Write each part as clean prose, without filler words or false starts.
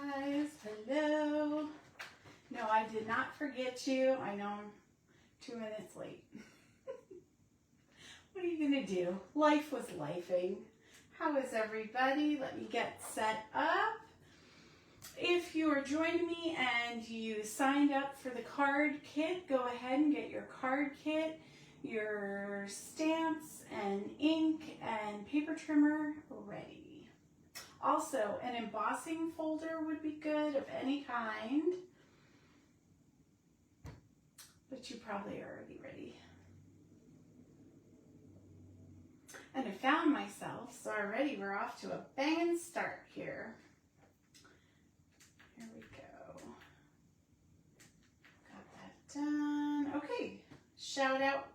guys, hello. No, I did not forget you. I know I'm 2 minutes late. What are you gonna do? Life was lifing. How is everybody? Let me get set up. If you are joining me and you signed up for the card kit, go ahead and get your card kit, your stamps and ink and paper trimmer ready. Also, an embossing folder would be good of any kind, but you probably are already ready. And I found myself, so already we're off to a banging start here. Here we go. Got that done. Okay, shout out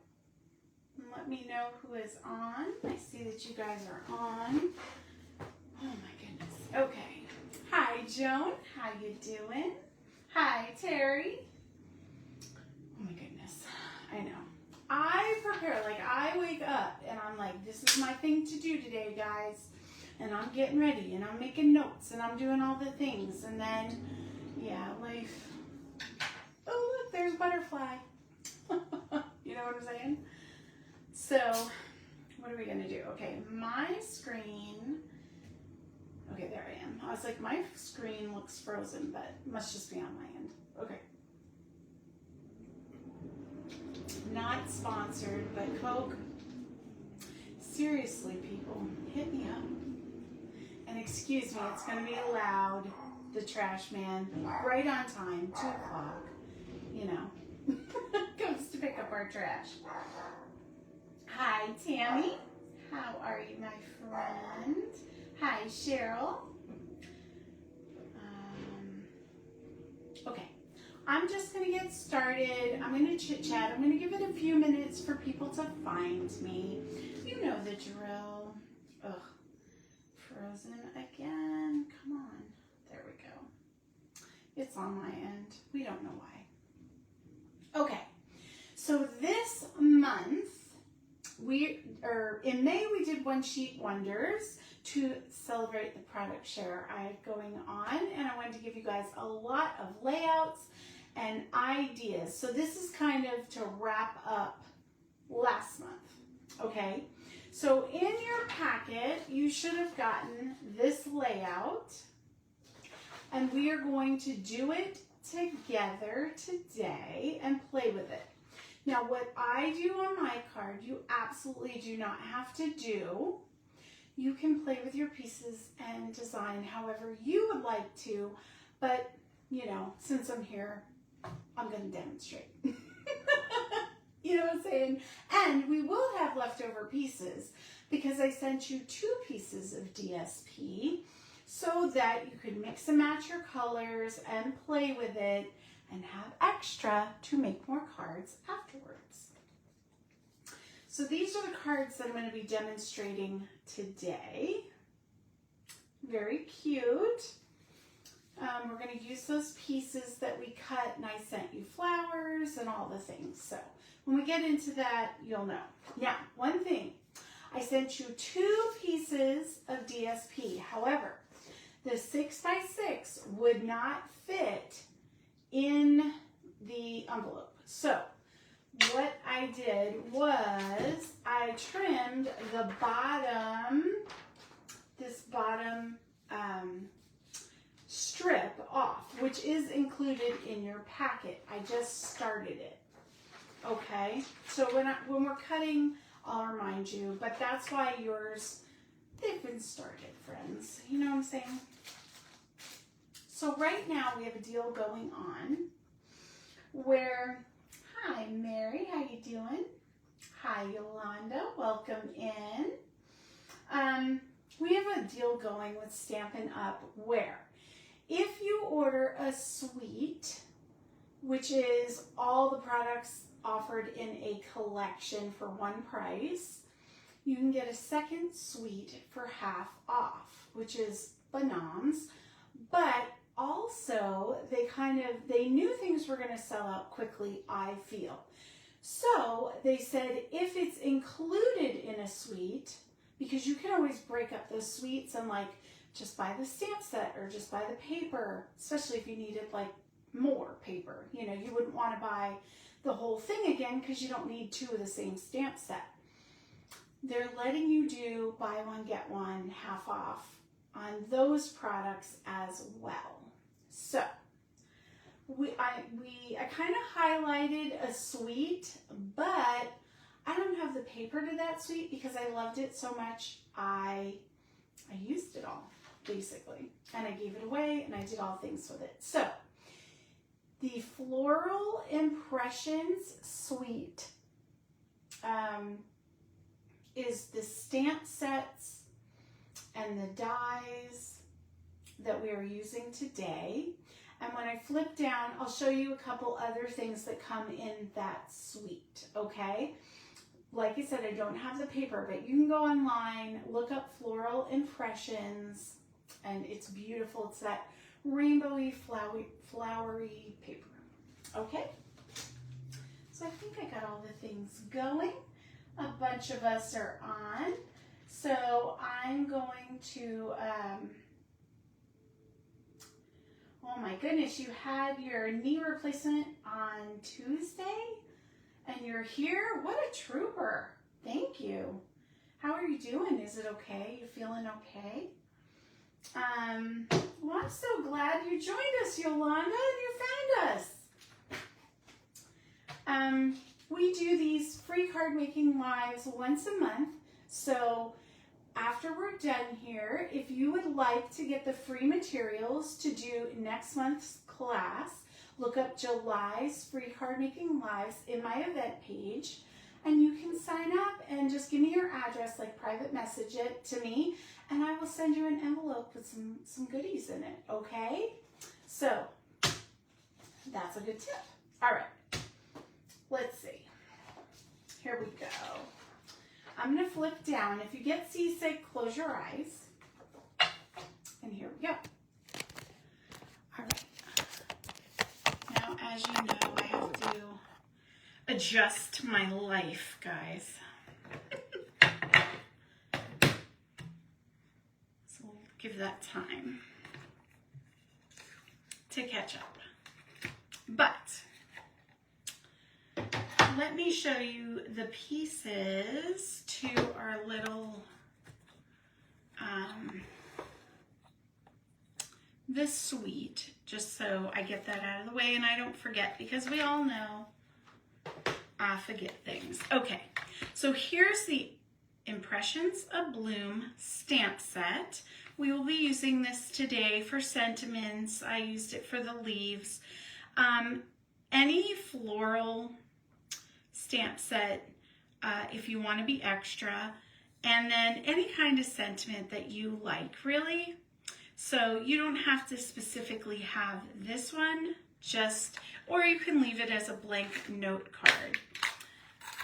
and let me know who is on. I see that you guys are on. Oh my goodness. Okay. Hi, Joan. How you doing? Hi, Terry. Oh my goodness. I know. I prepare, like I wake up and I'm like, this is my thing to do today, guys. And I'm getting ready and I'm making notes and I'm doing all the things. And then, yeah, life. Oh, look, there's butterfly. You know what I'm saying? So, what are we going to do? Okay, my screen. Okay, there I am. I was like, my screen looks frozen, but must just be on my end. Okay. Not sponsored, but Coke. Seriously, people, hit me up. And excuse me, it's going to be loud. The trash man, right on time, 2 o'clock, you know, comes to pick up our trash. Hi, Tammy. How are you, my friend? Hi, Cheryl. Okay, I'm just going to get started. I'm going to chit-chat. I'm going to give it a few minutes for people to find me. You know the drill. Ugh, frozen again. Come on. There we go. It's on my end. We don't know why. Okay, so this month, in May we did One Sheet Wonders to celebrate the product share I had going on, and I wanted to give you guys a lot of layouts and ideas. So this is kind of to wrap up last month, okay? So in your packet, you should have gotten this layout, and we are going to do it together today and play with it. Now, what I do on my card, you absolutely do not have to do. You can play with your pieces and design however you would like to, but, you know, since I'm here, I'm going to demonstrate. You know what I'm saying? And we will have leftover pieces because I sent you 2 pieces of DSP so that you could mix and match your colors and play with it and have extra to make more cards afterwards. So these are the cards that I'm going to be demonstrating today. Very cute. We're going to use those pieces that we cut, and I sent you flowers and all the things. So when we get into that, you'll know. Now, one thing, I sent you 2 pieces of DSP. However, the 6x6 would not fit in the envelope. So what I did was I trimmed the bottom, this bottom strip off, which is included in your packet. I just started it. Okay, so when we're cutting, I'll remind you, but that's why yours, they've been started, friends. You know what I'm saying? So right now we have a deal going on where, hi Mary, how you doing? Hi Yolanda, welcome in. We have a deal going with Stampin' Up! Where if you order a suite, which is all the products offered in a collection for one price, you can get a second suite for half off, which is bananas. But also, they knew things were going to sell out quickly, I feel. So they said if it's included in a suite, because you can always break up those suites and like just buy the stamp set or just buy the paper, especially if you needed like more paper. You know, you wouldn't want to buy the whole thing again because you don't need 2 of the same stamp set. They're letting you do buy one, get one, half off on those products as well. So I kind of highlighted a suite, but I don't have the paper to that suite because I loved it so much. I used it all basically, and I gave it away and I did all things with it. So the Floral Impressions suite is the stamp sets and the dies that we are using today. And when I flip down, I'll show you a couple other things that come in that suite, okay? Like I said, I don't have the paper, but you can go online, look up Floral Impressions, and it's beautiful. It's that rainbowy, flowery paper, okay? So I think I got all the things going. A bunch of us are on. So I'm going to, oh my goodness, you had your knee replacement on Tuesday and you're here? What a trooper. Thank you. How are you doing? Is it okay? You feeling okay? Well, I'm so glad you joined us, Yolanda, and you found us. We do these free card making lives once a month. So after we're done here, if you would like to get the free materials to do next month's class, look up July's free card making lives in my event page, and you can sign up and just give me your address, like private message it to me, and I will send you an envelope with some goodies in it, okay? So that's a good tip. All right, let's see. Here we go. I'm going to flip down. If you get seasick, close your eyes. And here we go. All right. Now, as you know, I have to adjust my life, guys. So we'll give that time to catch up. But let me show you the pieces to our little, this suite, just so I get that out of the way and I don't forget, because we all know I forget things. Okay, so here's the Impressions of Bloom stamp set. We will be using this today for sentiments. I used it for the leaves. Any floral stamp set, if you want to be extra, and then any kind of sentiment that you like, really. So you don't have to specifically have this one, or you can leave it as a blank note card.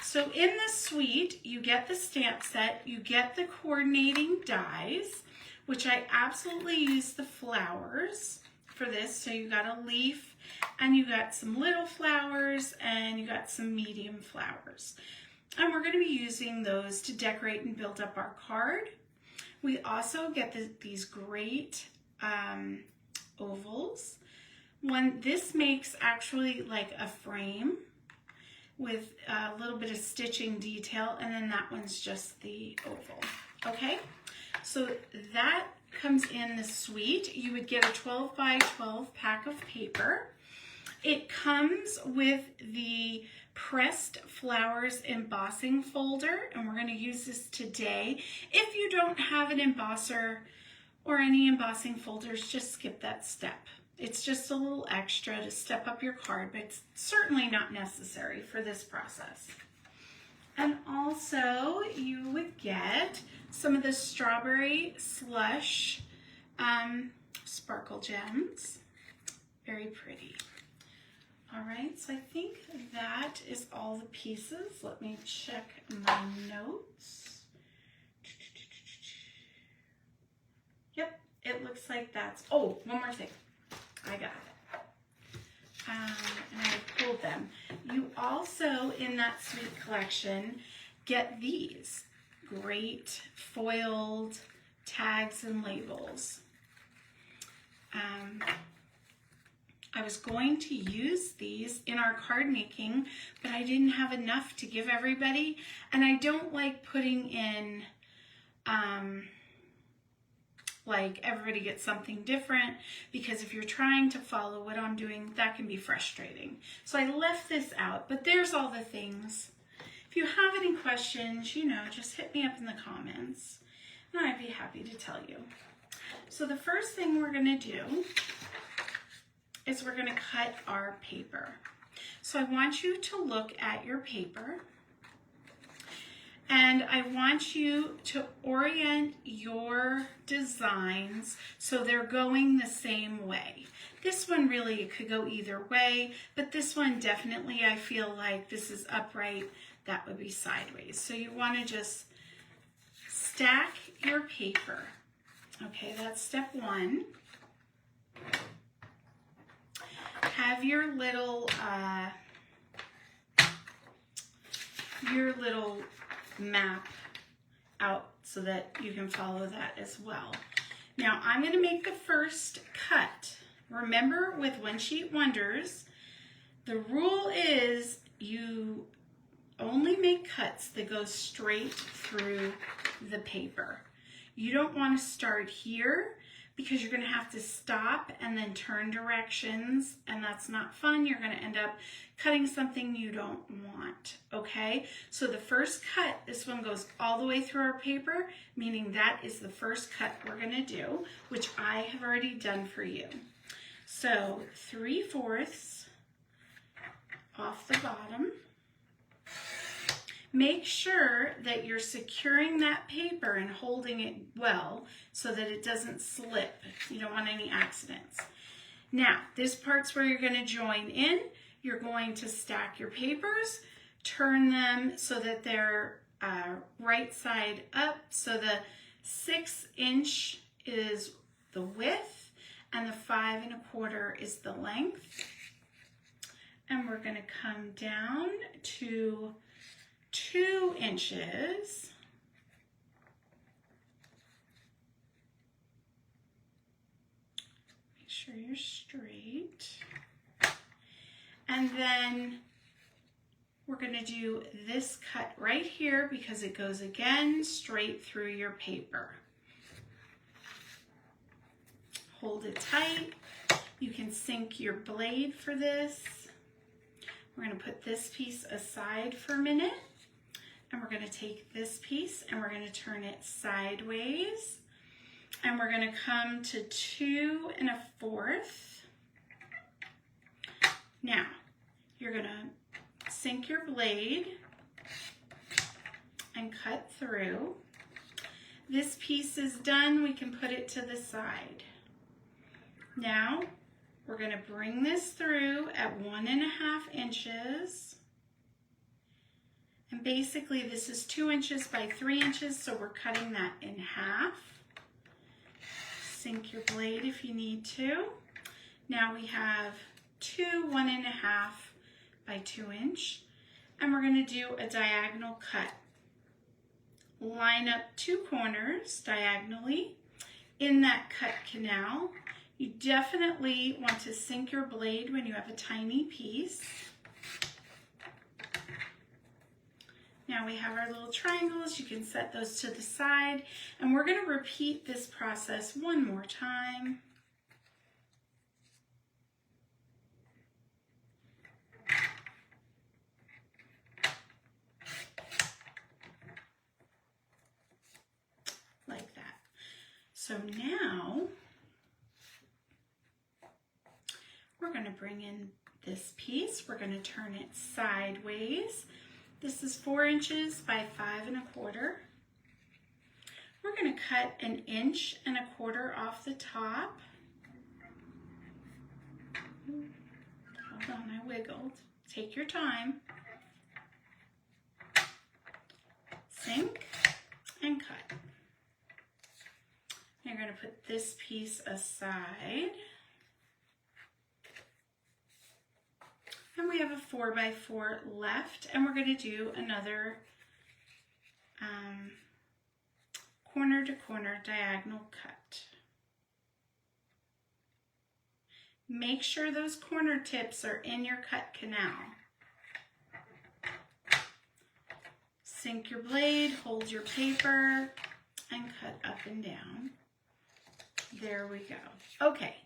So in the suite, you get the stamp set, you get the coordinating dies, which I absolutely use the flowers for this. So you got a leaf, and you got some little flowers, and you got some medium flowers. And we're going to be using those to decorate and build up our card. We also get these great ovals. This makes actually like a frame with a little bit of stitching detail, and then that one's just the oval. Okay, so that comes in the suite. You would get a 12 by 12 pack of paper. It comes with the Pressed Flowers embossing folder, and we're going to use this today. If you don't have an embosser or any embossing folders, just skip that step. It's just a little extra to step up your card, but it's certainly not necessary for this process. And also, you would get some of the Strawberry Slush sparkle gems. Very pretty. All right, so I think that is all the pieces. Let me check my notes. Yep, it looks like that's, oh, one more thing. I got it. And I pulled them. You also, in that suite collection, get these great foiled tags and labels. I was going to use these in our card making, but I didn't have enough to give everybody, and I don't like putting in like everybody gets something different, because if you're trying to follow what I'm doing, that can be frustrating. So I left this out, but there's all the things. If you have any questions, you know, just hit me up in the comments and I'd be happy to tell you. So the first thing we're going to do is we're going to cut our paper. So I want you to look at your paper, and I want you to orient your designs so they're going the same way. This one really, it could go either way, but this one definitely, I feel like this is upright, that would be sideways. So you want to just stack your paper. Okay, that's step one. Have your little map out so that you can follow that as well. Now I'm going to make the first cut. Remember, with One Sheet Wonders, the rule is you only make cuts that go straight through the paper. You don't want to start here, because you're going to have to stop and then turn directions, and that's not fun. You're going to end up cutting something you don't want, okay? So the first cut, this one goes all the way through our paper, meaning that is the first cut we're going to do, which I have already done for you. So 3/4 off the bottom. Make sure that you're securing that paper and holding it well so that it doesn't slip. You don't want any accidents. Now, this part's where you're going to join in. You're going to stack your papers, turn them so that they're right side up. So the 6" is the width and the 5 1/4 is the length. And we're going to come down to 2 inches. Make sure you're straight. And then we're going to do this cut right here, because it goes again straight through your paper. Hold it tight. You can sink your blade for this. We're going to put this piece aside for a minute. And we're going to take this piece and we're going to turn it sideways. And we're going to come to 2 1/4. Now, you're going to sink your blade and cut through. This piece is done. We can put it to the side. Now, we're going to bring this through at 1 1/2 inches. And basically this is 2 inches by 3 inches, so we're cutting that in half. Sink your blade if you need to. Now we have 2 1 1/2 by 2 inch, and we're going to do a diagonal cut. Line up 2 corners diagonally in that cut canal. You definitely want to sink your blade when you have a tiny piece. Now we have our little triangles. You can set those to the side, and we're going to repeat this process one more time. Like that. So now we're going to bring in this piece. We're going to turn it sideways. This is 4 inches by 5 1/4. We're going to cut 1 1/4 off the top. Hold on, I wiggled. Take your time. Sink and cut. You're going to put this piece aside. And we have a 4 by 4 left, and we're going to do another corner to corner diagonal cut. Make sure those corner tips are in your cut canal. Sink your blade, hold your paper, and cut up and down. There we go. Okay,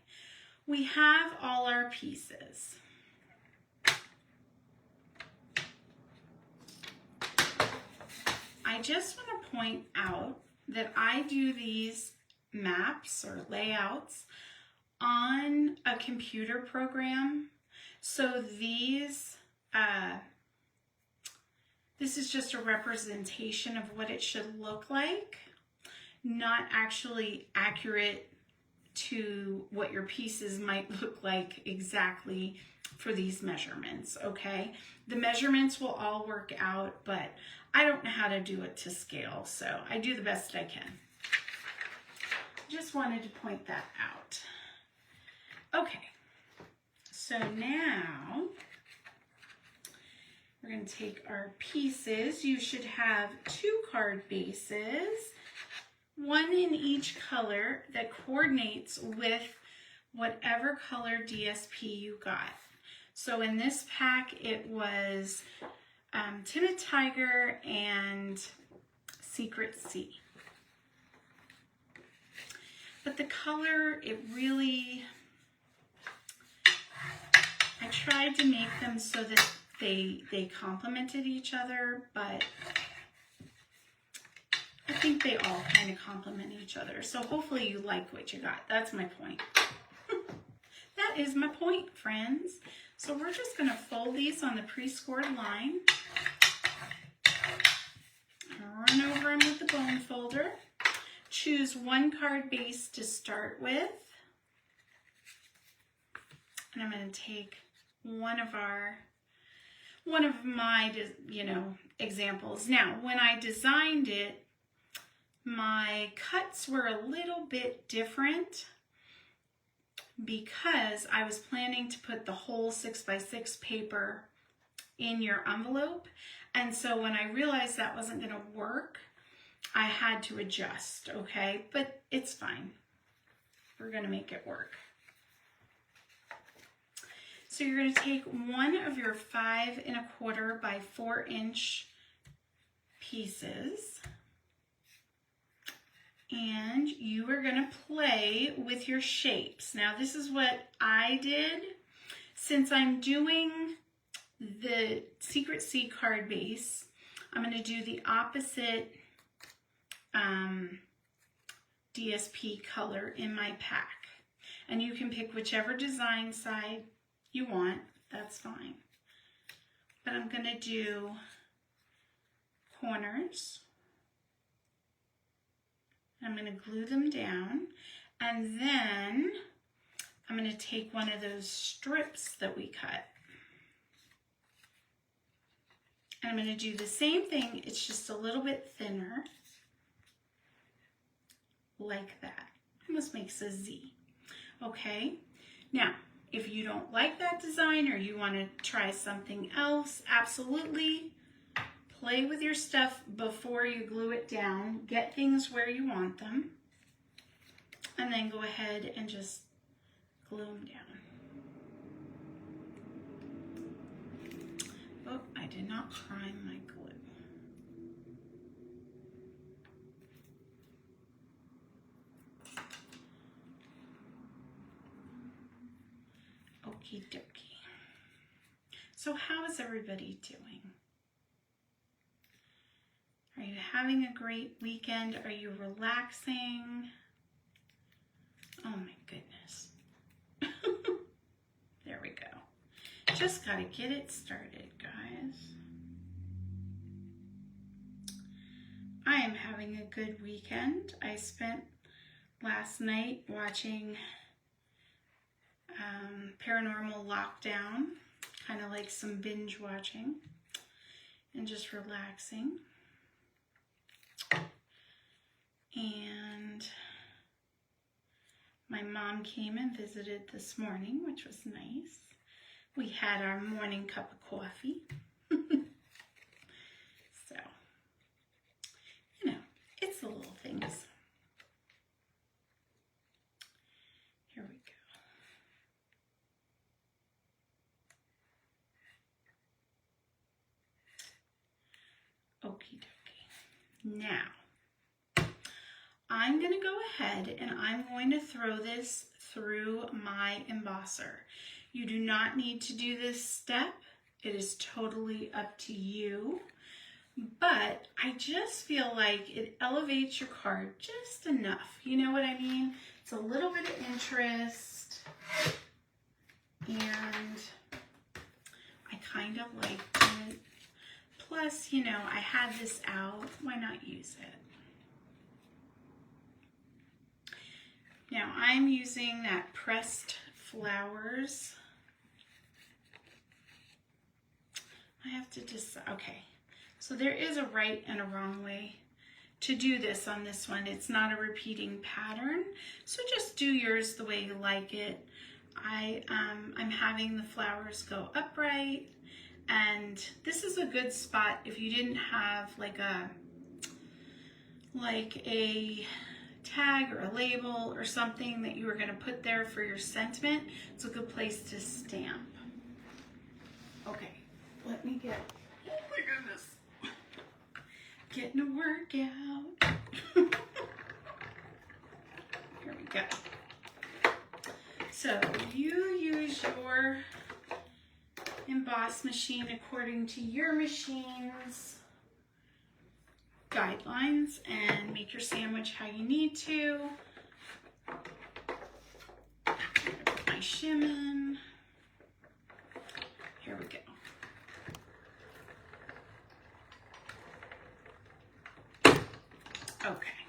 we have all our pieces. I just want to point out that I do these maps or layouts on a computer program. So these, this is just a representation of what it should look like, not actually accurate to what your pieces might look like exactly for these measurements, okay? The measurements will all work out, but I don't know how to do it to scale, so I do the best I can. Just wanted to point that out. Okay, so now we're going to take our pieces. You should have 2 card bases, one in each color that coordinates with whatever color DSP you got. So in this pack, it was Timid Tiger and Secret Sea. But the color, it really, I tried to make them so that they complemented each other, but I think they all kind of complement each other. So hopefully you like what you got. That's my point. That is my point, friends. So we're just going to fold these on the pre-scored line. Run over them with the bone folder. Choose 1 card base to start with. And I'm going to take one of my, examples. Now, when I designed it, my cuts were a little bit different because I was planning to put the whole 6x6 paper in your envelope. And so when I realized that wasn't going to work, I had to adjust, okay? But it's fine. We're going to make it work. So you're going to take one of your 5 1/4 by 4 inch pieces, and you are going to play with your shapes. Now this is what I did. Since I'm doing the Secret Sea card base, I'm going to do the opposite DSP color in my pack. And you can pick whichever design side you want, that's fine. But I'm going to do corners. I'm going to glue them down, and then I'm going to take one of those strips that we cut. And I'm going to do the same thing, it's just a little bit thinner, like that. Almost makes a Z. Okay, now if you don't like that design or you want to try something else, absolutely play with your stuff before you glue it down. Get things where you want them, and then go ahead and just glue them down. Oh, I did not prime my glue. Okie dokie. So how is everybody doing? Are you having a great weekend? Are you relaxing? Oh my goodness. There we go. Just gotta get it started, guys. I am having a good weekend. I spent last night watching Paranormal Lockdown, kind of like some binge watching and just relaxing. And my mom came and visited this morning, which was nice. We had our morning cup of coffee. So, it's the little things. things. Here we go. Okie dokie. Now, I'm going to go ahead and I'm going to throw this through my embosser. You do not need to do this step. It is totally up to you. But I just feel like it elevates your card just enough. You know what I mean? It's a little bit of interest. And I kind of liked it. Plus, you know, I had this out. Why not use it? Now, I'm using that Pressed Flowers. I have to decide. Okay, so there is a right and a wrong way to do this on this one. It's not a repeating pattern, so just do yours the way you like it. I'm having the flowers go upright, and this is a good spot if you didn't have like a tag or a label or something that you were going to put there for your sentiment. It's a good place to stamp. Okay, let me get, oh my goodness, getting a workout. Here we go. So you use your emboss machine according to your machine's guidelines and make your sandwich how you need to. Put my shim in. Here we go. Okay.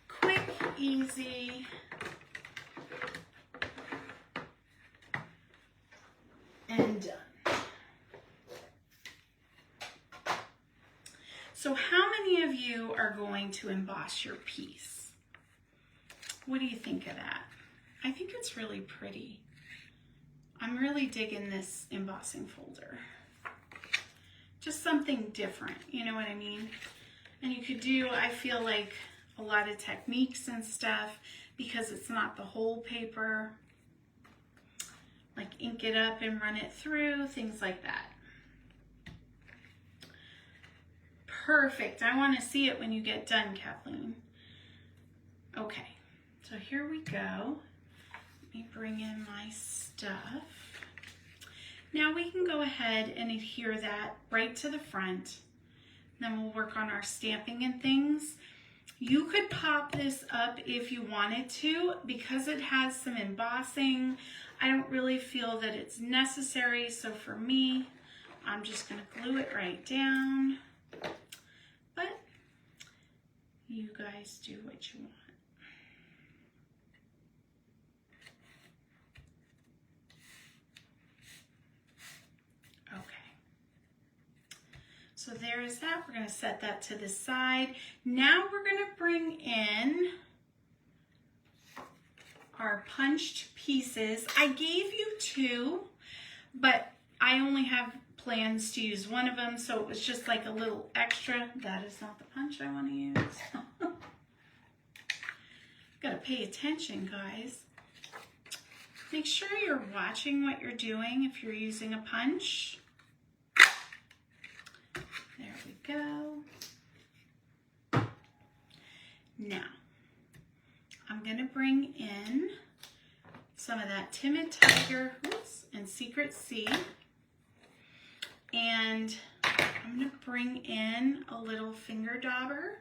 Quick, easy. And done. So how many of you are going to emboss your piece? What do you think of that? I think it's really pretty. I'm really digging this embossing folder. Just something different, you know what I mean? And you could do, I feel like, a lot of techniques and stuff because it's not the whole paper. Like ink it up and run it through, things like that. Perfect. I want to see it when you get done, Kathleen. Okay, so here we go. Let me bring in my stuff. Now we can go ahead and adhere that right to the front. Then we'll work on our stamping and things. You could pop this up if you wanted to. Because it has some embossing, I don't really feel that it's necessary. So for me, I'm just going to glue it right down. But you guys do what you want. Okay. So there is that. We're going to set that to the side. Now we're going to bring in our punched pieces. I gave you two, but I only have plans to use one of them, so it was just like a little extra. That is not the punch I want to use. Gotta pay attention, guys. Make sure you're watching what you're doing if you're using a punch. There we go. Now, I'm gonna bring in some of that Timid Tiger and Secret Sea. And I'm going to bring in a little finger dauber.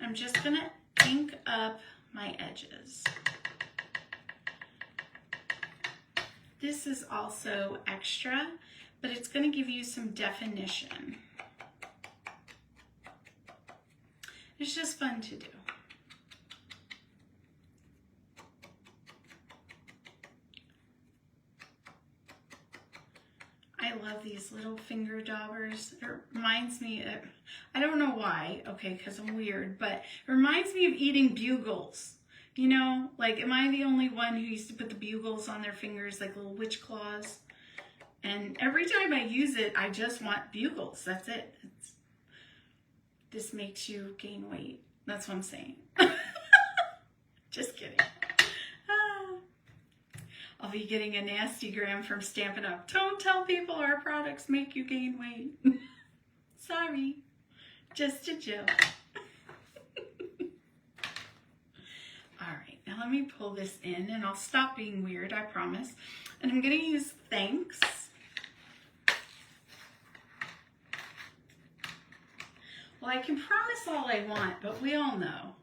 I'm just going to ink up my edges. This is also extra, but it's going to give you some definition. It's just fun to do. I love these little finger daubers. It reminds me of, I don't know why, okay, because I'm weird, but it reminds me of eating bugles. You know, like, am I the only one who used to put the bugles on their fingers, like little witch claws? And every time I use it, I just want bugles. That's it. this makes you gain weight. That's what I'm saying. Just kidding. I'll be getting a nasty gram from Stampin' Up. Don't tell people our products make you gain weight. Sorry, just a joke. All right, now let me pull this in and I'll stop being weird, I promise. And I'm gonna use Thanks. Well, I can promise all I want, but we all know.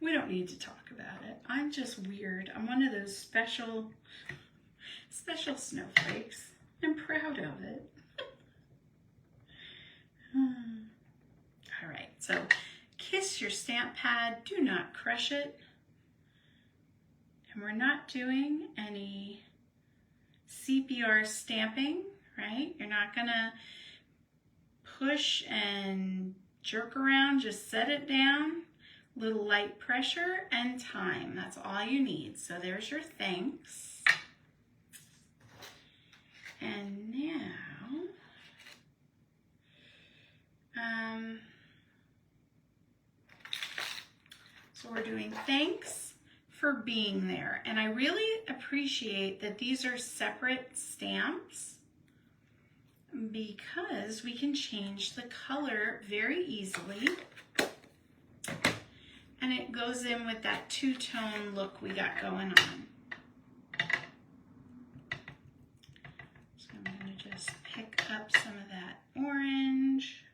We don't need to talk about it. I'm just weird. I'm one of those special snowflakes. I'm proud of it. All right, so kiss your stamp pad. Do not crush it. And we're not doing any CPR stamping, right? You're not gonna push and jerk around. Just set it down. Little light pressure and time. That's all you need. So there's your thanks. And now, so we're doing thanks for being there. And I really appreciate that these are separate stamps because we can change the color very easily. And it goes in with that two-tone look we got going on. So I'm going to just pick up some of that orange,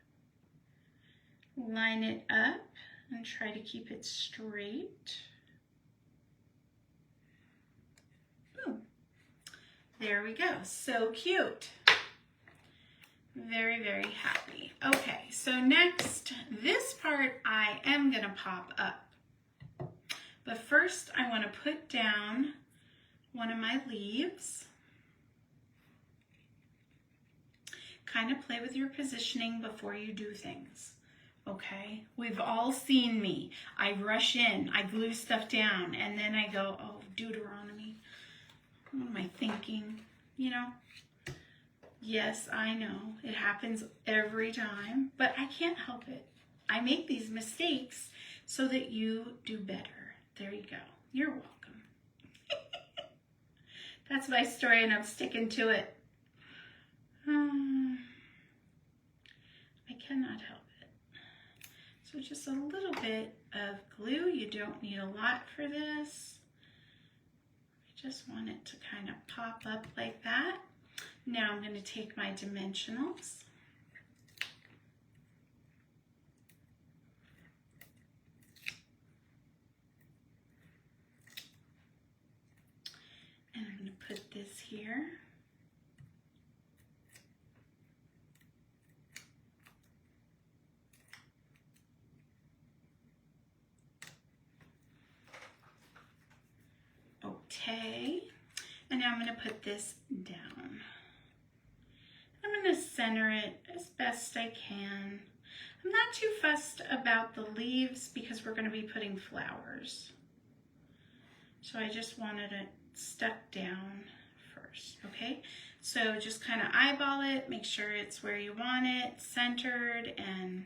line it up, and try to keep it straight. Boom. There we go. So cute. Very, very happy. Okay, so next, this part I am going to pop up. But first, I want to put down one of my leaves. Kind of play with your positioning before you do things. Okay? We've all seen me. I rush in, I glue stuff down, and then I go, oh, Deuteronomy. What am I thinking? You know? Yes, I know. It happens every time, but I can't help it. I make these mistakes so that you do better. There you go. You're welcome. That's my story and I'm sticking to it. I cannot help it. So just a little bit of glue. You don't need a lot for this. I just want it to kind of pop up like that. Now I'm going to take my dimensionals. And I'm going to put this here. Okay. And now I'm going to put this down. I'm going to center it as best I can. I'm not too fussed about the leaves because we're going to be putting flowers. So I just wanted it stuck down first, okay? So just kind of eyeball it, make sure it's where you want it, centered, and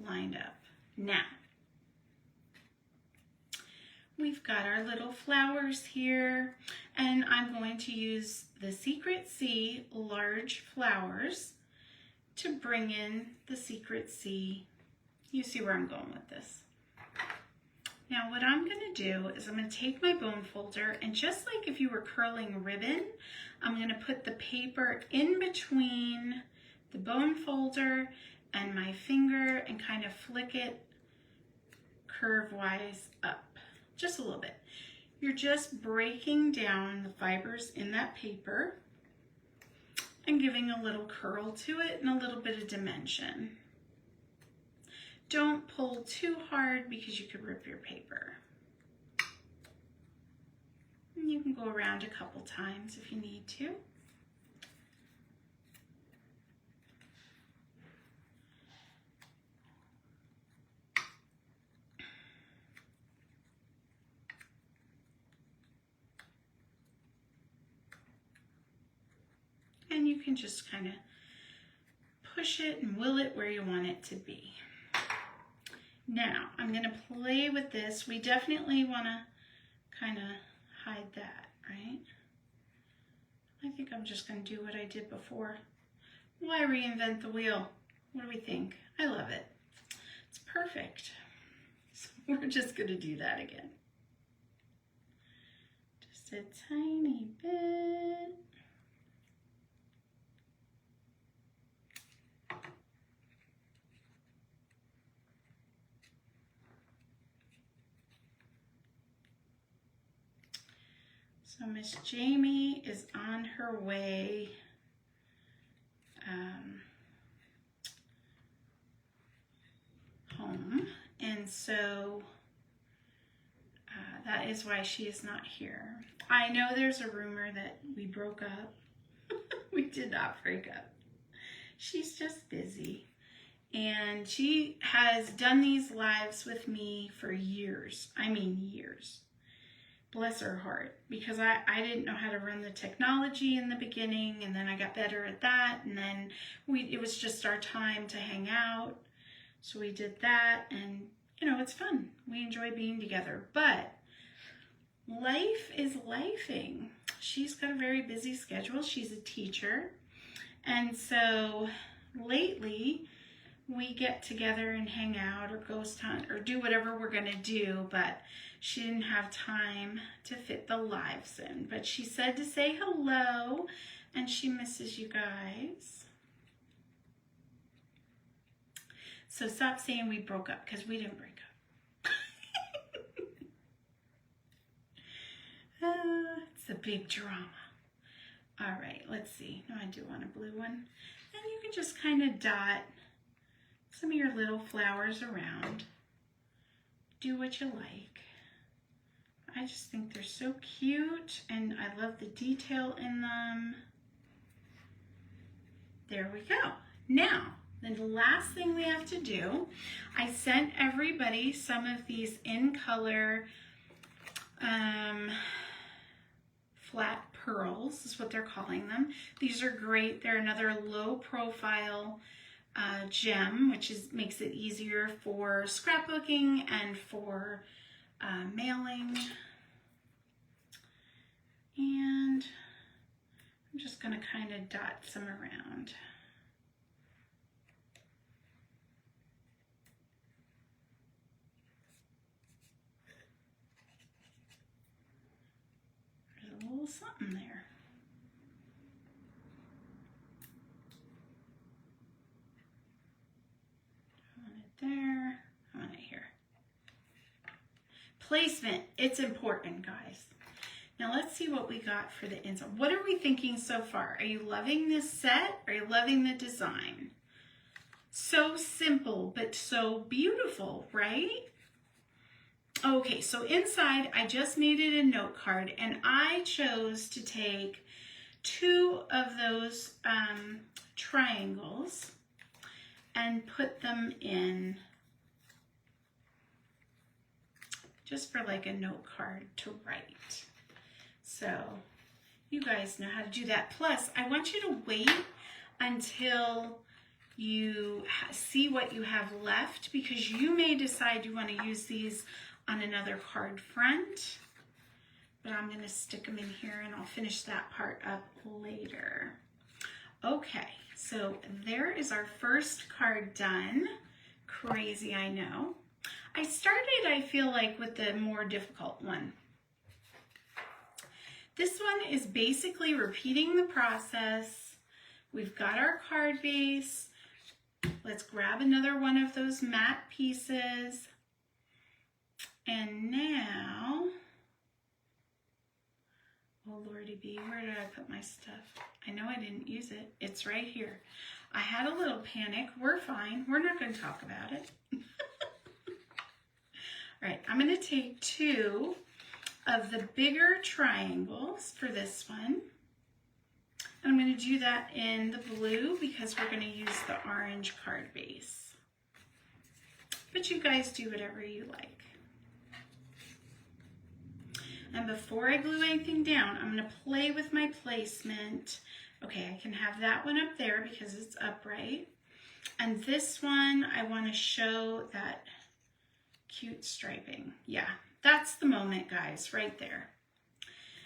lined up. Now, we've got our little flowers here, and I'm going to use the Secret C large flowers to bring in the Secret C. You see where I'm going with this. Now what I'm going to do is I'm going to take my bone folder, and just like if you were curling ribbon, I'm going to put the paper in between the bone folder and my finger and kind of flick it curve-wise up. Just a little bit. You're just breaking down the fibers in that paper and giving a little curl to it and a little bit of dimension. Don't pull too hard because you could rip your paper. And you can go around a couple times if you need to. And you can just kind of push it and will it where you want it to be. Now, I'm going to play with this. We definitely want to kind of hide that, right? I think I'm just going to do what I did before. Why reinvent the wheel? What do we think? I love it. It's perfect. So we're just going to do that again. Just a tiny bit. So Miss Jamie is on her way home, and so that is why she is not here. I know there's a rumor that we broke up. We did not break up. She's just busy. And she has done these lives with me for years. I mean years. Bless her heart. Because I didn't know how to run the technology in the beginning, and then I got better at that, and then it was just our time to hang out. So we did that, and you know, it's fun. We enjoy being together. But life is lifing. She's got a very busy schedule. She's a teacher. And so lately we get together and hang out or ghost hunt or do whatever we're going to do, but she didn't have time to fit the lives in. But she said to say hello, and she misses you guys. So stop saying we broke up, because we didn't break up. It's a big drama. All right, let's see. No, I do want a blue one. And you can just kind of dot some of your little flowers around. Do what you like. I just think they're so cute, and I love the detail in them. There we go. Now, the last thing we have to do, I sent everybody some of these in color flat pearls, is what they're calling them. These are great. They're another low profile gem, which makes it easier for scrapbooking and for mailing. And I'm just going to kind of dot some around. There's a little something there. I want it there. I want it here. Placement. It's important, guys. Now let's see what we got for the inside. What are we thinking so far? Are you loving this set? Are you loving the design? So simple, but so beautiful, right? Okay, so inside I just made it a note card, and I chose to take 2 of those triangles and put them in just for like a note card to write. So you guys know how to do that. Plus, I want you to wait until you see what you have left, because you may decide you want to use these on another card front. But I'm going to stick them in here, and I'll finish that part up later. Okay, so there is our first card done. Crazy, I know. I started, I feel like, with the more difficult one. This one is basically repeating the process. We've got our card base. Let's grab another one of those matte pieces. And now, oh Lordy B, where did I put my stuff? I know I didn't use it. It's right here. I had a little panic. We're fine. We're not going to talk about it. All right, I'm going to take 2 of the bigger triangles for this one. And I'm going to do that in the blue because we're going to use the orange card base. But you guys do whatever you like. And before I glue anything down, I'm going to play with my placement Okay, I can have that one up there because it's upright. And this one, I want to show that cute striping. Yeah, that's the moment, guys, right there.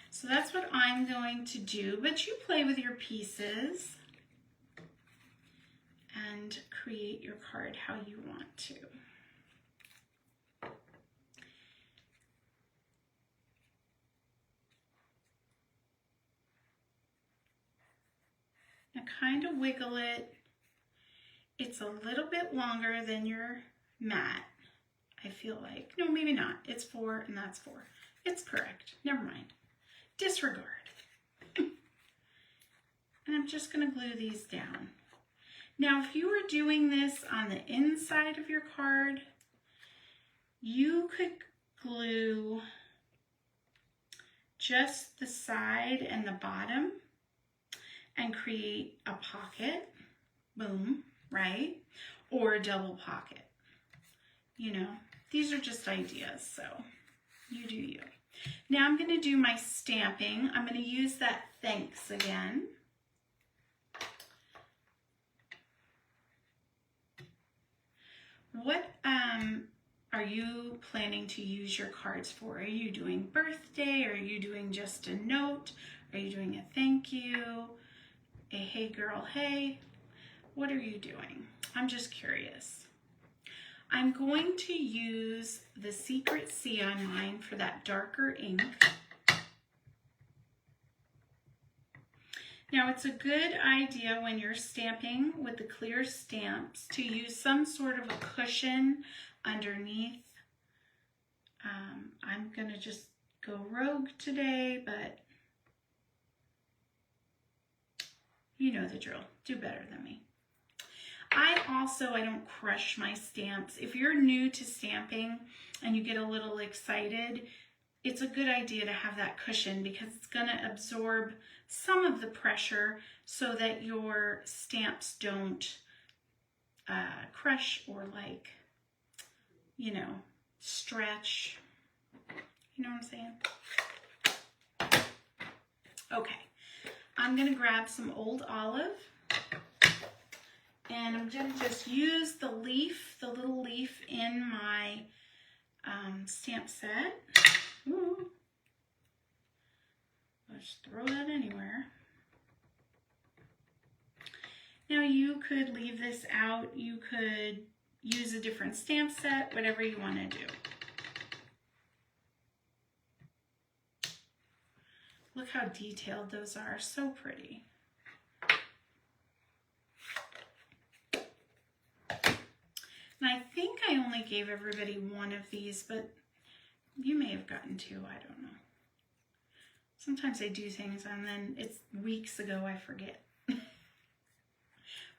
So that's what I'm going to do, but you play with your pieces and create your card how you want to. Now kind of wiggle it. It's a little bit longer than your mat, I feel like. No, maybe not. It's 4 and that's 4. It's correct. Never mind. Disregard. And I'm just going to glue these down. Now, if you were doing this on the inside of your card, you could glue just the side and the bottom and create a pocket. Boom, right? Or a double pocket. You know, these are just ideas, so you do you. Now I'm going to do my stamping. I'm going to use that thanks again. What are you planning to use your cards for? Are you doing birthday? Are you doing just a note? Are you doing a thank you? A hey girl, hey? What are you doing? I'm just curious. I'm going to use the Secret C on mine for that darker ink. Now it's a good idea when you're stamping with the clear stamps to use some sort of a cushion underneath. I'm going to just go rogue today, but you know the drill. Do better than me. I don't crush my stamps. If you're new to stamping and you get a little excited, it's a good idea to have that cushion because it's going to absorb some of the pressure so that your stamps don't crush or stretch. You know what I'm saying? Okay, I'm going to grab some old olive. And I'm going to just use the leaf, the little leaf in my stamp set. Ooh. I'll just throw that anywhere. Now you could leave this out. You could use a different stamp set, whatever you want to do. Look how detailed those are. So pretty. And I think I only gave everybody one of these, but you may have gotten 2, I don't know. Sometimes I do things and then it's weeks ago, I forget.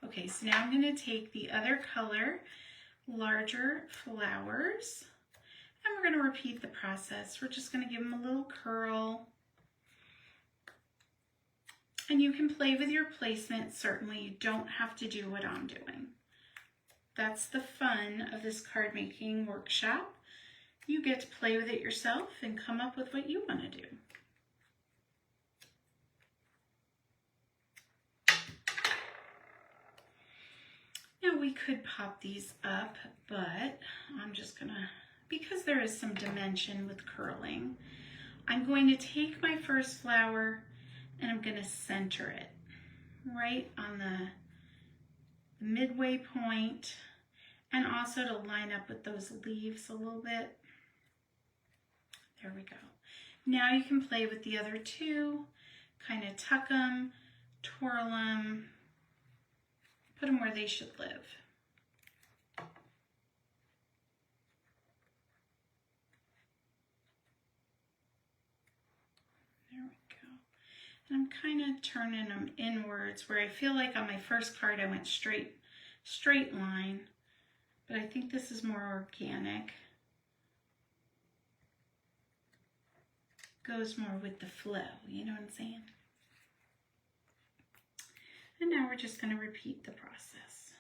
Okay, so now I'm going to take the other color, larger flowers, and we're going to repeat the process. We're just going to give them a little curl. And you can play with your placement, certainly. You don't have to do what I'm doing. That's the fun of this card making workshop. You get to play with it yourself and come up with what you want to do. Now we could pop these up, but I'm just gonna, because there is some dimension with curling, I'm going to take my first flower and I'm gonna center it right on the midway point, and also to line up with those leaves a little bit. There we go. Now you can play with the other 2, kind of tuck them, twirl them, put them where they should live. There we go. And I'm kind of turning them inwards where I feel like on my first card I went straight line, but I think this is more organic. Goes more with the flow, you know what I'm saying? And now we're just going to repeat the process.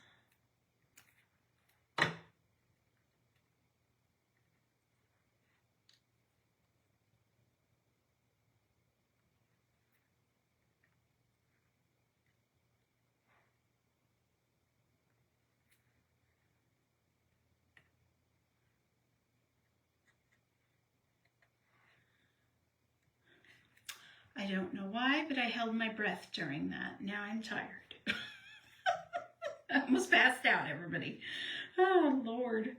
don't know why, but I held my breath during that. Now I'm tired. I almost passed out, everybody. Oh, Lord.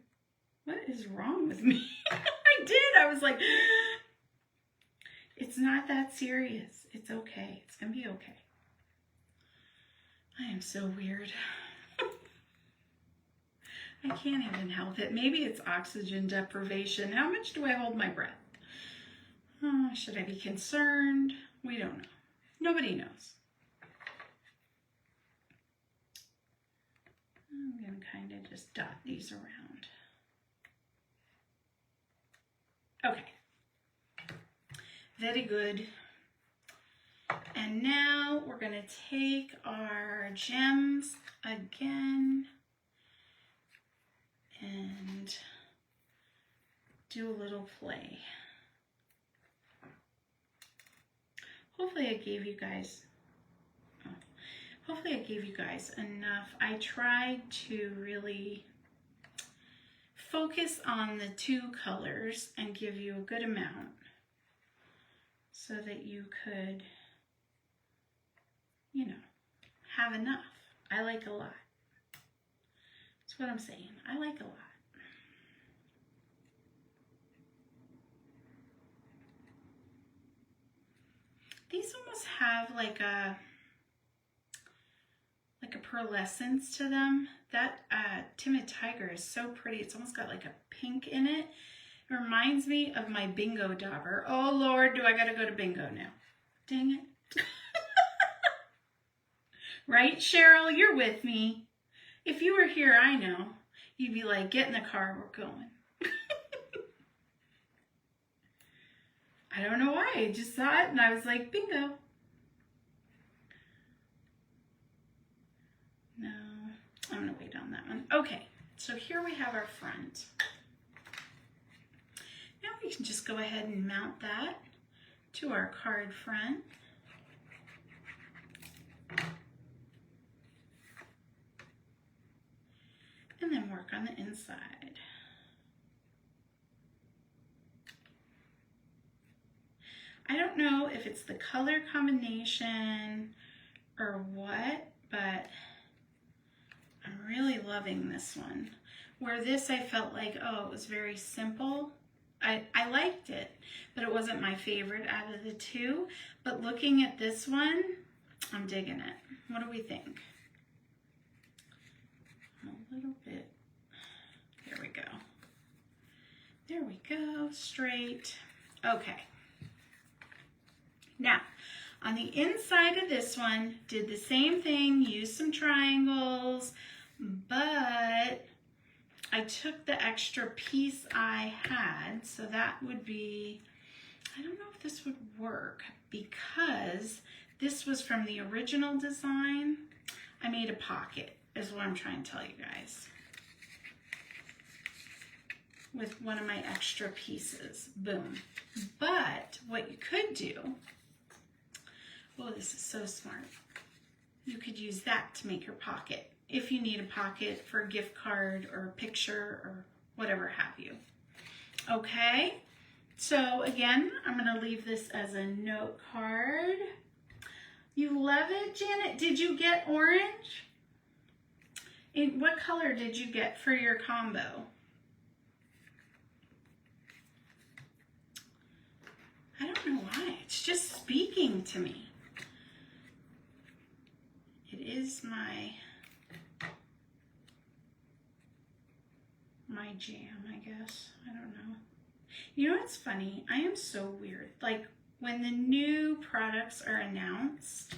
What is wrong with me? I did. I was like, it's not that serious. It's okay. It's going to be okay. I am so weird. I can't even help it. Maybe it's oxygen deprivation. How much do I hold my breath? Oh, should I be concerned? We don't know. Nobody knows. I'm going to kind of just dot these around. Okay. Very good. And now we're going to take our gems again and do a little play. Hopefully I gave you guys enough. I tried to really focus on the two colors and give you a good amount so that you could, you know, have enough. I like a lot. That's what I'm saying. I like a lot. These almost have like a pearlescence to them. That Timid Tiger is so pretty. It's almost got like a pink in it. It reminds me of my bingo dauber. Oh Lord, do I gotta go to bingo now? Dang it. Right, Cheryl? You're with me. If you were here, I know. You'd be like, get in the car, we're going. I don't know why. I just saw it and I was like, bingo. No, I'm going to wait on that one. Okay, so here we have our front. Now we can just go ahead and mount that to our card front. And then work on the inside. I don't know if it's the color combination or what, but I'm really loving this one. Where this I felt like, oh, it was very simple. I liked it, but it wasn't my favorite out of the two. But looking at this one, I'm digging it. What do we think? A little bit. There we go. There we go. Straight. Okay. Now, on the inside of this one, did the same thing, used some triangles, but I took the extra piece I had, so that would be, I don't know if this would work, because this was from the original design. I made a pocket, is what I'm trying to tell you guys, with one of my extra pieces. Boom. But what you could do, oh, this is so smart. You could use that to make your pocket if you need a pocket for a gift card or a picture or whatever have you. Okay, so again, I'm going to leave this as a note card. You love it, Janet? Did you get orange? What color did you get for your combo? I don't know why. It's just speaking to me. It is my jam, I guess. I don't know. You know what's funny? I am so weird. Like, when the new products are announced,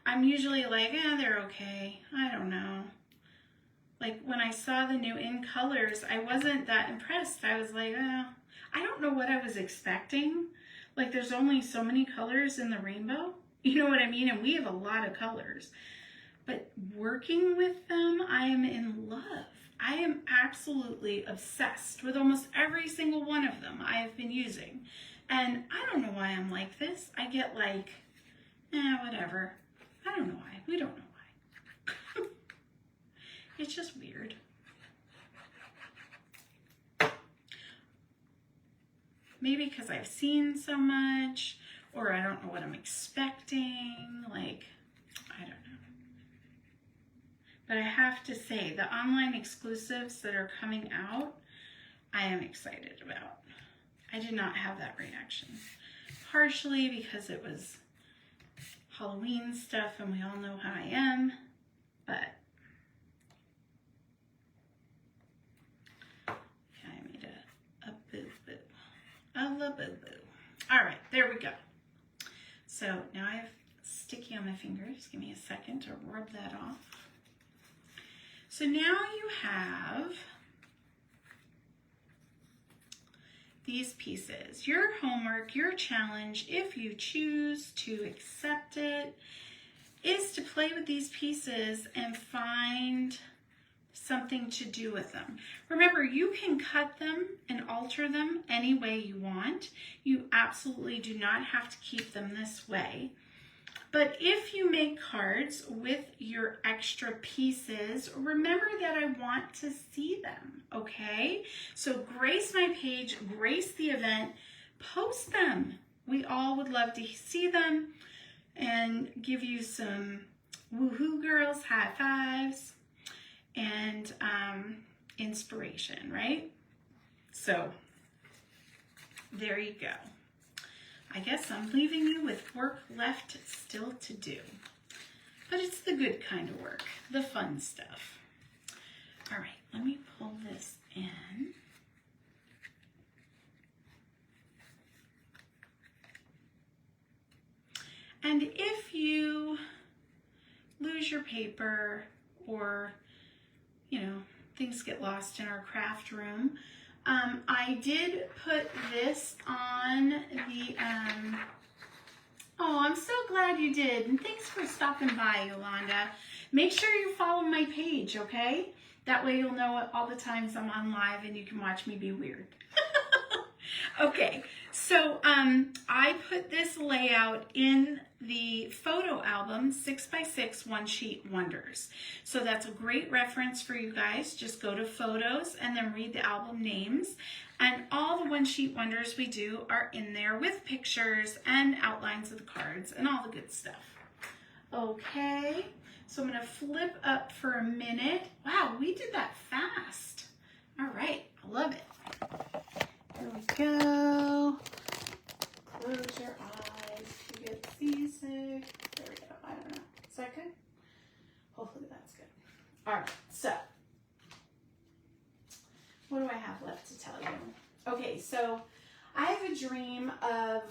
I'm usually like, they're okay. I don't know. Like, when I saw the new In Colors, I wasn't that impressed. I was like, I don't know what I was expecting. Like, there's only so many colors in the rainbow. You know what I mean? And we have a lot of colors. But working with them, I am in love. I am absolutely obsessed with almost every single one of them I have been using. And I don't know why I'm like this. I get like, whatever. I don't know why. We don't know why. It's just weird. Maybe because I've seen so much, or I don't know what I'm expecting. Like, I don't know. But I have to say, the online exclusives that are coming out, I am excited about. I did not have that reaction. Partially because it was Halloween stuff and we all know how I am, but yeah, I made a boo-boo. A boo-boo. All right, there we go. So now I have sticky on my fingers. Give me a second to rub that off. So now you have these pieces. Your homework, your challenge, if you choose to accept it, is to play with these pieces and find something to do with them. Remember, you can cut them and alter them any way you want. You absolutely do not have to keep them this way. But if you make cards with your extra pieces, remember that I want to see them, okay? So grace my page, grace the event, post them. We all would love to see them and give you some woohoo girls, high fives, and inspiration, right? So there you go. I guess I'm leaving you with work left still to do. But it's the good kind of work, the fun stuff. All right, let me pull this in. And if you lose your paper or, you know, things get lost in our craft room, I did put this on the, oh, I'm so glad you did. And thanks for stopping by, Yolanda. Make sure you follow my page, okay? That way you'll know all the times I'm on live and you can watch me be weird. Okay, so I put this layout in the photo album 6x6 One Sheet Wonders. So that's a great reference for you guys. Just go to photos and then read the album names. And all the One Sheet Wonders we do are in there with pictures and outlines of the cards and all the good stuff. Okay, so I'm gonna flip up for a minute. Wow, we did that fast. All right, I love it. There we go. Close your eyes if you get seasick. There we go. I don't know. Is that good? Hopefully that's good. All right. So, what do I have left to tell you? Okay. So, I have a dream of,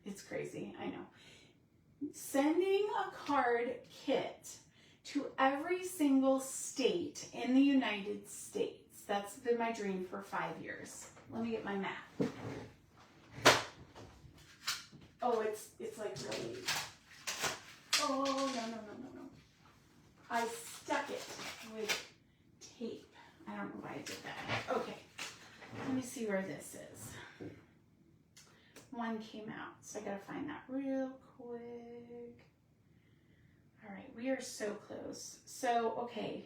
it's crazy. I know. Sending a card kit to every single state in the United States. That's been my dream for 5 years. Let me get my map. Oh, it's like really, oh, no. I stuck it with tape. I don't know why I did that. Okay, let me see where this is. One came out, so I gotta find that real quick. All right, we are so close. So, okay,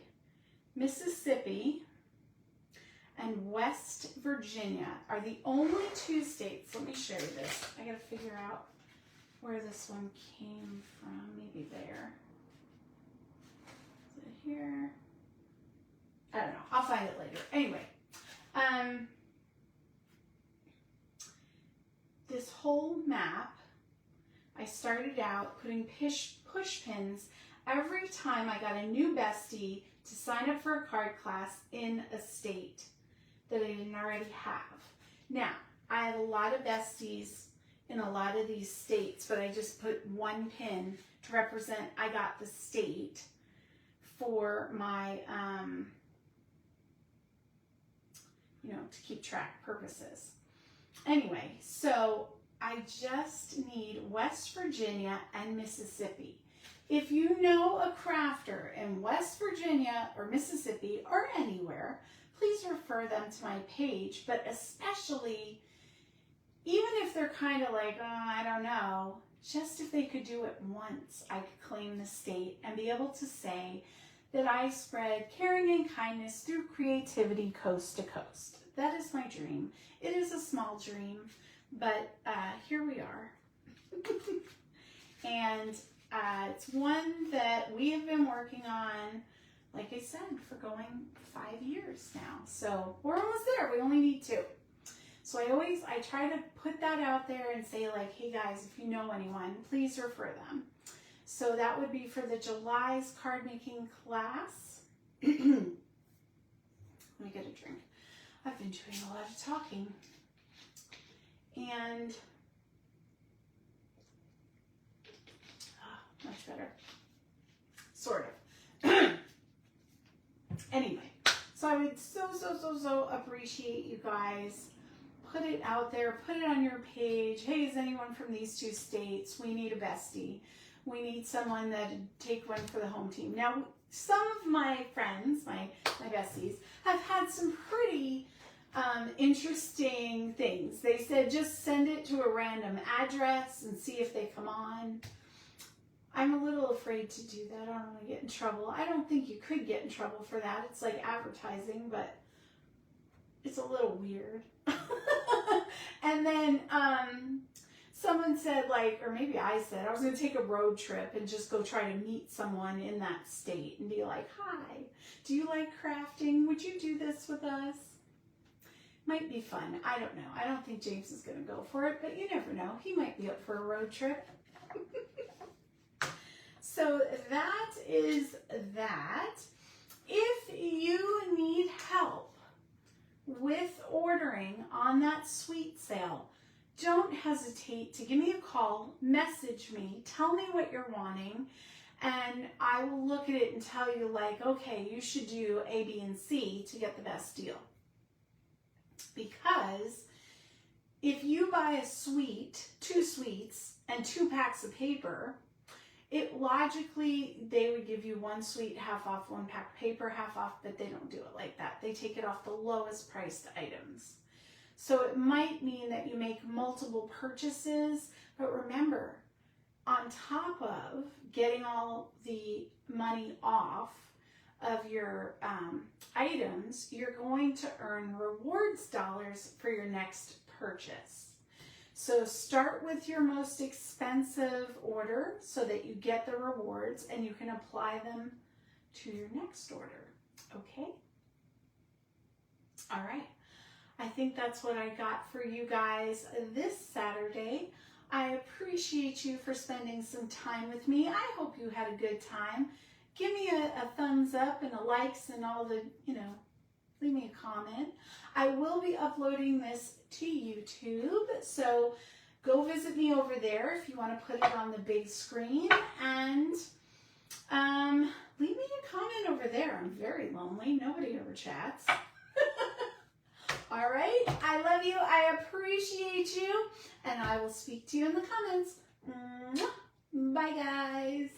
Mississippi and West Virginia are the only two states. Let me show you this. I gotta figure out where this one came from. Maybe there. Is it here? I don't know. I'll find it later. Anyway, this whole map, I started out putting push pins every time I got a new bestie to sign up for a card class in a state that I didn't already have. Now, I have a lot of besties in a lot of these states, but I just put one pin to represent I got the state for my, you know, to keep track purposes. Anyway, so I just need West Virginia and Mississippi. If you know a crafter in West Virginia or Mississippi or anywhere, please refer them to my page, but especially, even if they're kind of like, oh, I don't know, just if they could do it once, I could claim the state and be able to say that I spread caring and kindness through creativity coast to coast. That is my dream. It is a small dream, but here we are. And it's one that we have been working on, like I said, for going 5 years now. So we're almost there. We only need 2. So I try to put that out there and say, like, hey guys, if you know anyone, please refer them. So that would be for the July's card making class. Let me get a drink. I've been doing a lot of talking. And much better. Sort of. Anyway, so I would so appreciate you guys. Put it out there. Put it on your page. Hey, is anyone from these 2 states? We need a bestie. We need someone that'd take one for the home team. Now, some of my friends, my besties, have had some pretty interesting things. They said just send it to a random address and see if they come on. I'm a little afraid to do that. I don't want to get in trouble. I don't think you could get in trouble for that. It's like advertising, but it's a little weird. And then someone said, like, or maybe I said, I was going to take a road trip and just go try to meet someone in that state and be like, hi, do you like crafting? Would you do this with us? Might be fun. I don't know. I don't think James is going to go for it, but you never know. He might be up for a road trip. So that is that. If you need help with ordering on that sweet sale, don't hesitate to give me a call, message me, tell me what you're wanting, and I will look at it and tell you, like, okay, you should do A, B, and C to get the best deal. Because if you buy a suite, 2 suites, and 2 packs of paper, it logically, they would give you 1 suite half off, 1 pack of paper half off, but they don't do it like that. They take it off the lowest priced items. So it might mean that you make multiple purchases, but remember, on top of getting all the money off of your items, you're going to earn rewards dollars for your next purchase. So start with your most expensive order so that you get the rewards and you can apply them to your next order. Okay? All right. I think that's what I got for you guys this Saturday. I appreciate you for spending some time with me. I hope you had a good time. Give me a thumbs up and a likes and all the, leave me a comment. I will be uploading this to YouTube, so go visit me over there if you want to put it on the big screen, and leave me a comment over there. I'm very lonely. Nobody ever chats. All right. I love you. I appreciate you, and I will speak to you in the comments. Bye, guys.